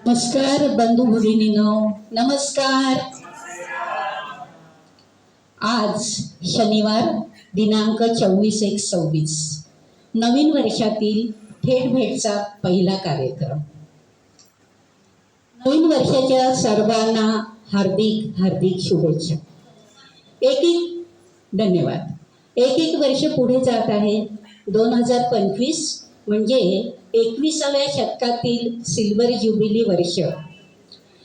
नमस्कार बंधू भगिनीनो, नमस्कार. आज शनिवार दिनांक 24/1/26 नवीन वर्षातील थेट भेटचा पहिला कार्यक्रम. नवीन वर्षाच्या सर्वांना हार्दिक हार्दिक शुभेच्छा. धन्यवाद. एक वर्ष पुढे जात आहे. 2025 म्हणजे 21व्या शतकातील सिल्वर ज्युबिली वर्ष.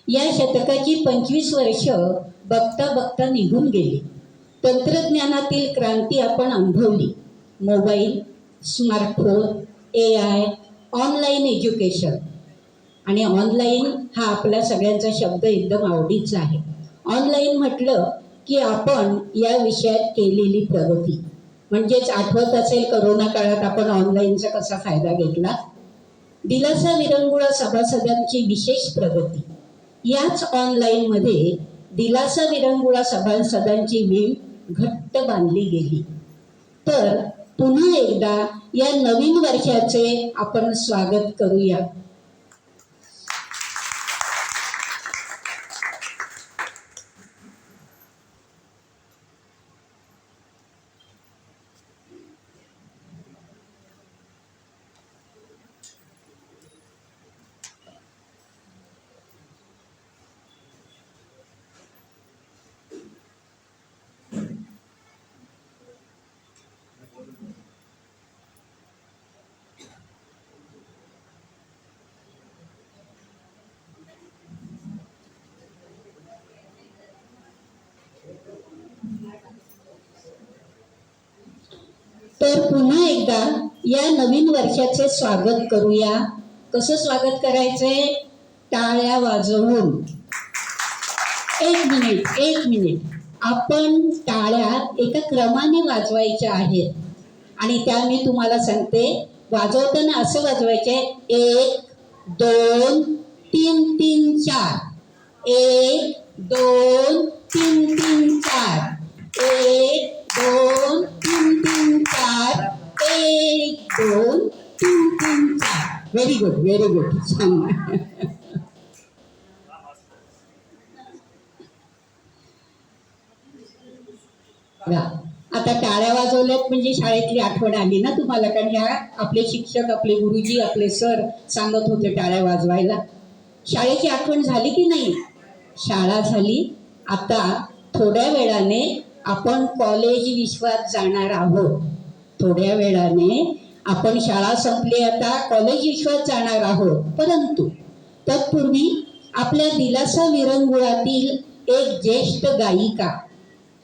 या शतकाची 25 वर्ष बघता बघता निघून गेली. तंत्रज्ञानातील क्रांती आपण अनुभवली. Mobile, smartphone, AI, online education. आणि ऑनलाईन हा आपल्या सगळ्यांचा शब्द एकदम आवडीचा आहे. ऑनलाईन म्हटलं की आपण या विषयात केलेली प्रगती, म्हणजेच आठवत असेल करोना काळात आपण ऑनलाईनचा कसा फायदा घेतला. दिलासा विरंगुळा सभासदांची विशेष प्रगती. याच ऑनलाईनमध्ये दिलासा विरंगुळा सभासदांची वीण घट्ट बांधली गेली. तर पुन्हा एकदा या नवीन वर्षाचे आपण स्वागत करूया. तर पुन्हा एकदा या नवीन वर्षाचे स्वागत करूया. कसं स्वागत करायचंय? टाळ्या वाजवून. एक मिनिट आपण टाळ्या एका क्रमाने वाजवायच्या आहेत आणि त्या मी तुम्हाला सांगते. वाजवताना असं वाजवायचे: 1 2 3 3 4. 1 2 3 3 4. 1 2 3 3 4. 1 2 3 3 4. Very good. आता टाळ्या वाजवल्यात म्हणजे शाळेतली आठवण आली ना तुम्हाला. कारण ह्या आपले शिक्षक, आपले गुरुजी, आपले सर सांगत होते टाळ्या वाजवायला. शाळेची आठवण झाली की नाही? शाळा झाली. आता थोड्या वेळाने आपण कॉलेज विश्वात जाणार आहोत. थोड्या वेळाने आपण शाळा संपली, आता कॉलेज विश्वात जाणार आहोत. परंतु तत्पूर्वी आपल्या दिलासा विरंगुळातील एक ज्येष्ठ गायिका,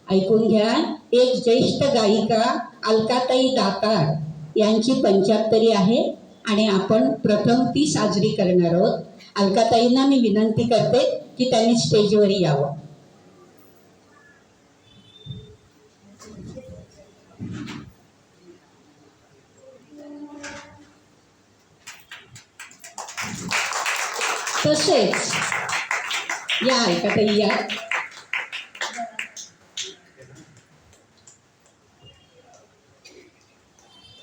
ऐकून घ्या, एक ज्येष्ठ गायिका अलकाताई दातार यांची 75वी आहे आणि आपण प्रथम ती साजरी करणार आहोत. अलकाताईंना मी विनंती करते की त्यांनी स्टेजवर यावं. तसेच या अलकाताई या.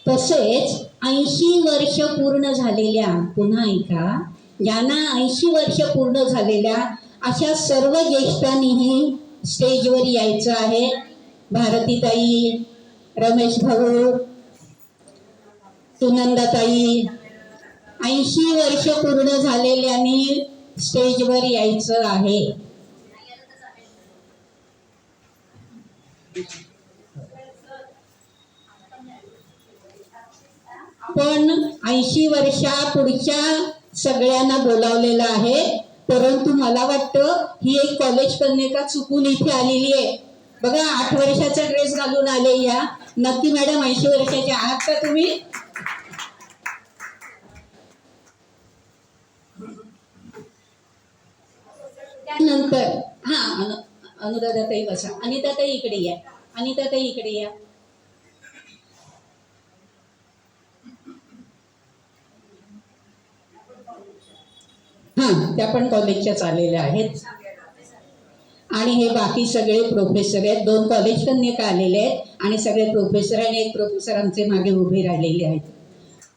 तसेच 80 वर्ष पूर्ण झालेल्या, पुन्हा ऐका, ज्यांना 80 वर्ष पूर्ण झालेल्या अशा सर्व ज्येष्ठांनीही स्टेजवर यायचं आहे. भारतीताई, रमेश भाऊ, सुनंदाताई, 80 वर्ष पूर्ण झालेल्यांनी स्टेजवर यायचं आहे. पण 80 वर्षा पुढच्या सगळ्यांना बोलावलेलं आहे. परंतु मला वाटतं ही एक कॉलेज कन्यका चुकून इथे आलेली आहे. बघा, 8 वर्षाचा ड्रेस घालून आले या. नक्की मॅडम 80 वर्षाच्या आहात का तुम्ही? त्यानंतर अनुराधाताई बसा. अनिताताई इकडे या. अनिताताई इकडे या. त्या पण कॉलेजच्याच आलेल्या आहेत. आणि हे बाकी सगळे प्रोफेसर आहेत. 2 कॉलेज कन्यका आलेले आहेत आणि सगळे प्रोफेसर आणि एक प्रोफेसर आमचे मागे उभे राहिलेले आहेत.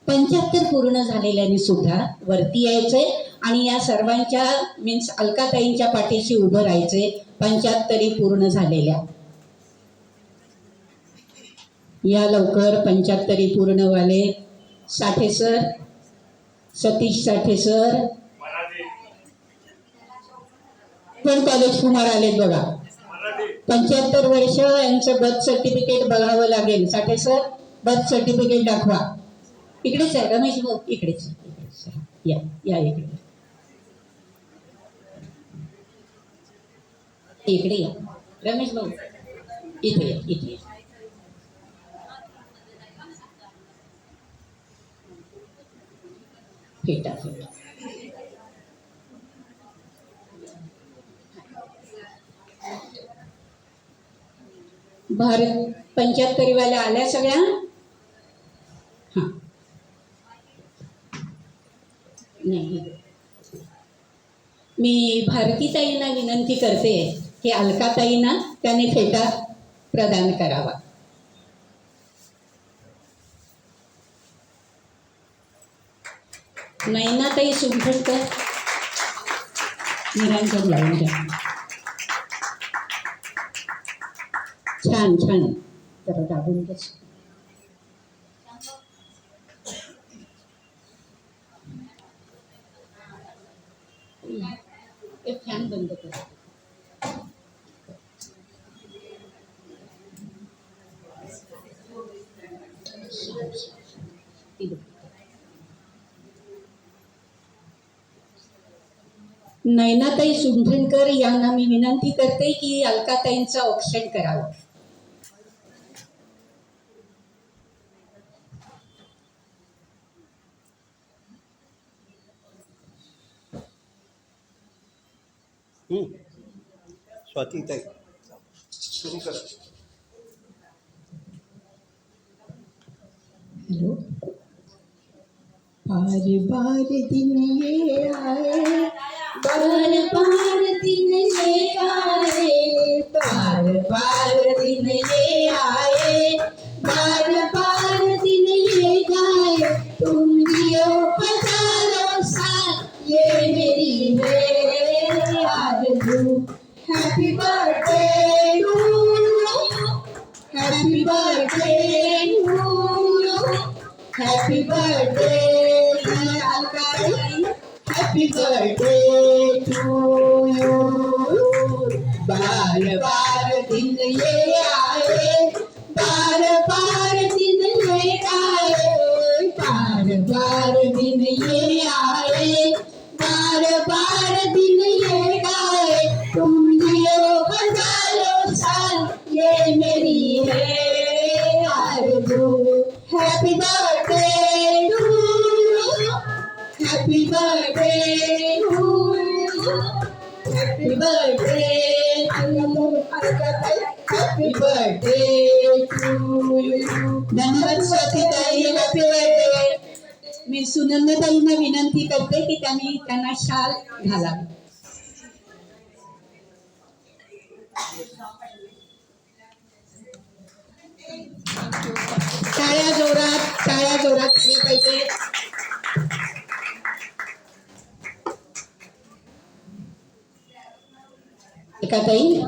75 पूर्ण झालेल्यांनी सुद्धा वरती यायचंय आणि या सर्वांच्या मीन्स अलकाताईंच्या पाठीशी उभं राहायचंय. 75 पूर्ण झालेल्या या लवकर. 75 पूर्णवाले साठे सर, सतीश साठे सर पण कॉलेज कुमार आलेत बघा. 75 वर्ष यांचं बर्थ सर्टिफिकेट बघावं लागेल. साठे सर बर्थ सर्टिफिकेट दाखवा. इकडेच आहे रमेश भाऊ, इकडेच या या इकडे इकडे या रमेश भाऊ, इथे या इथे. फेटा फेटा भारत 75 वाल्या आल्या सगळ्या. हां नाही, मी भारतीताईंना विनंती करते की अलकाताईंना त्याने फेटा प्रदान करावा. नैनाताई सुंठणकर निरांजन लावून द्या. छान छान जरा दाबून बस. एक फॅन बंद कर. नैनाताई सुंठणकर यांना मी विनंती करते की अलकाताईंचं औक्षण करावं. स्वातीताई सुरू कर. हेलो. बार बार दिन ये आए, बार बार दिन ये आए, बार बार दिन ये आए, बार बार दिन ये गाए, तुम जियो पधारो साथ ये मेरी है आरज़ू. Happy birthday to you, happy birthday to you, happy birthday अलकाताई, हैप्पी बर्थडे टू यू. बार बार दिन ये आए, बार बार दिन ये आए, बार बार दिन ये आए, बार बार दिन ये आए, तुम जियो बजालो साथ ये मेरी है आरज़ू. Happy birthday to you, happy birthday to you, happy birthday happy birthday to you. धन्यवाद स्वातीताई, हैप्पी बर्थडे. मी सुनंदाताईंना विनंती करते की त्यांना शाल घालावी. टाळ्या जोरात केली पाहिजे. अलकाताई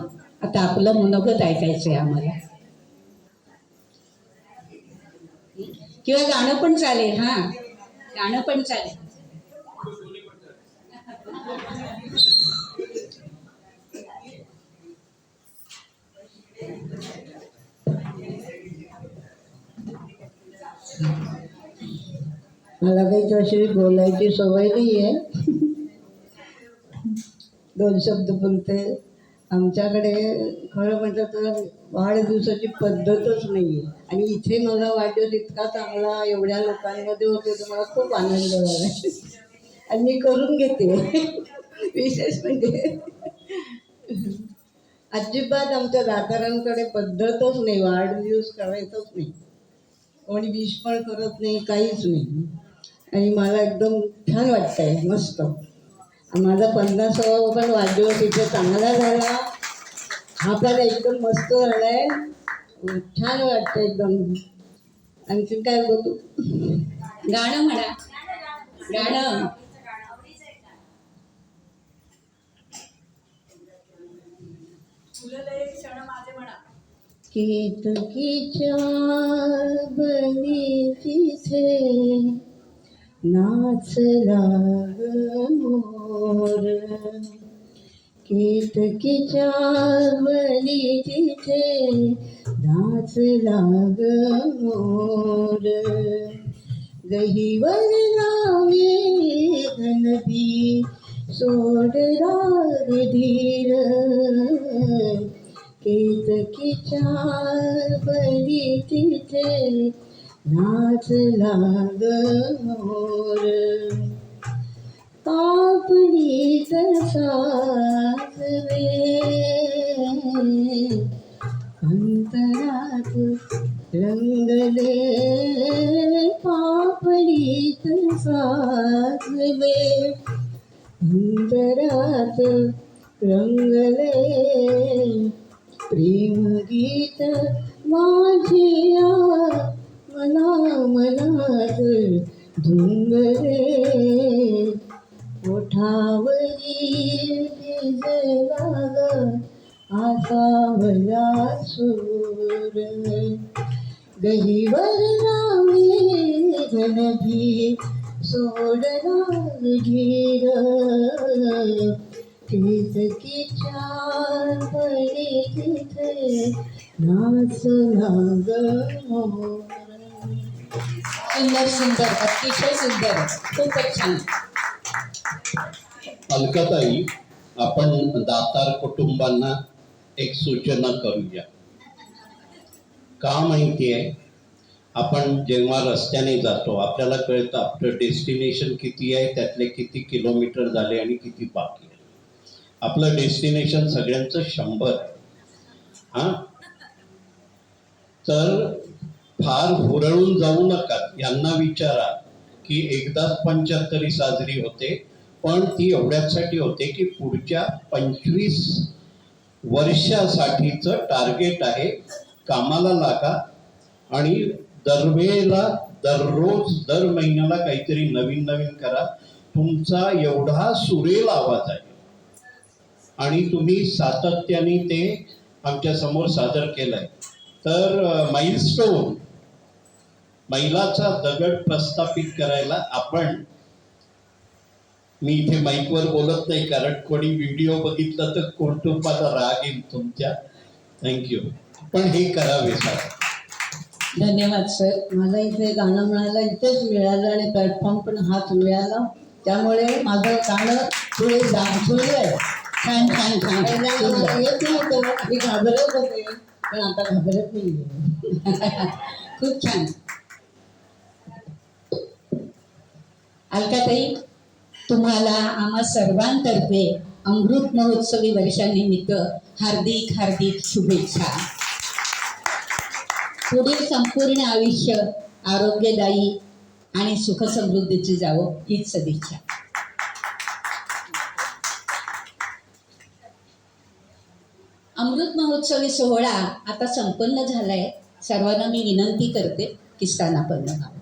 आता आपलं मनोगत ऐकायचंय आम्हाला, किंवा गाणं पण चालेल. हा गाणं पण चालेल. मला काही तशी बोलायची सवय नाही आहे. 2 शब्द बोलते. आमच्याकडे खरं म्हटलं तर वाढदिवसाची पद्धतच नाही आहे. आणि इथे मला वाढदिवस इतका चांगला एवढ्या लोकांमध्ये होते तर मला खूप आनंद झाला आणि मी करून घेते. विशेष म्हणजे अजिबात आमच्या दातारांकडे पद्धतच नाही, वाढदिवस करायचंच नाही. कोणी विश पण करत नाही, काहीच नाही. आणि मला एकदम छान वाटतंय, मस्त. माझा 50वा पण वाढदिवस इथे चांगला झाला. आपल्याला एकदम मस्त झालाय, छान वाटतं एकदम. आणखीन काय बोलू. गाणं म्हणा, गाणं. केतकीच्या बनी तिथे नाचला ग मोर, केतकीच्या बनी तिथे नाचला ग मोर, गहीवर नावे घनबी सोडला धीर, केतकीच्या बनी तिथे नाचला ग मोर, कापडी साजवे अंतरात रंगले, पापडीत साजवे अंतरात रंगले, प्रेम गीत माझिया मनात धुंगले, ओठावरी भिजला ग आसावला सूर, गहीवर नावे घनभी सोडला धीर, केतकीच्या बनी तिथे नाचला ग मोर. सुंदर सुंदर, अतिशय सुंदर, खूपच छान. अलकाताई, आपण दातार कुटुंबांना एक सूचना करूया. का माहिती आहे, आपण जेव्हा रस्त्याने जातो आपल्याला कळतं आपलं डेस्टिनेशन किती आहे, त्यातले किती किलोमीटर झाले आणि किती बाकी आहे. आपलं डेस्टिनेशन सगळ्यांचं 100. हां, तर फार हुरळून जाऊ नका. यांना विचारा की एकदाच 75 साजरी होते, पण ती एवढ्यासाठी होते की पुढच्या 25 वर्षासाठीचं टार्गेट आहे. कामाला लागा आणि दरवेळेला दररोज दर महिन्याला काहीतरी नवीन नवीन करा. तुमचा एवढा सुरेल आवाज आहे आणि तुम्ही सातत्याने ते आमच्या समोर सादर केलंय. तर माइलस्टोन, मैलाचा दगड प्रस्थापित करायला आपण, मी इथे माईकवर बोलत नाही कारण कोणी व्हिडिओ बघितला तर कुटुंबाला राग येईल तुमच्या. थँक्यू. पण हे करावे सर. धन्यवाद सर. मला इथे गाणं म्हणायला इथेच मिळालं आणि प्लॅटफॉर्म पण हाच मिळाला, त्यामुळे माझं गाणं पुढे दाखवलं आहे. छान छान छान. पहिल्यांदा मला येत नव्हतं, मी घाबरत होते, पण आता घाबरत नाही. खूप छान. अलकाताई, तुम्हाला आम्हा सर्वांतर्फे अमृत महोत्सवी वर्षानिमित्त हार्दिक हार्दिक शुभेच्छा. पुढील संपूर्ण आयुष्य आरोग्यदायी आणि सुखसमृद्धीची जावो हीच सदिच्छा. अमृत महोत्सवी सोहळा आता संपन्न झालाय. सर्वांना मी विनंती करते की स्थानापन्न व्हावं.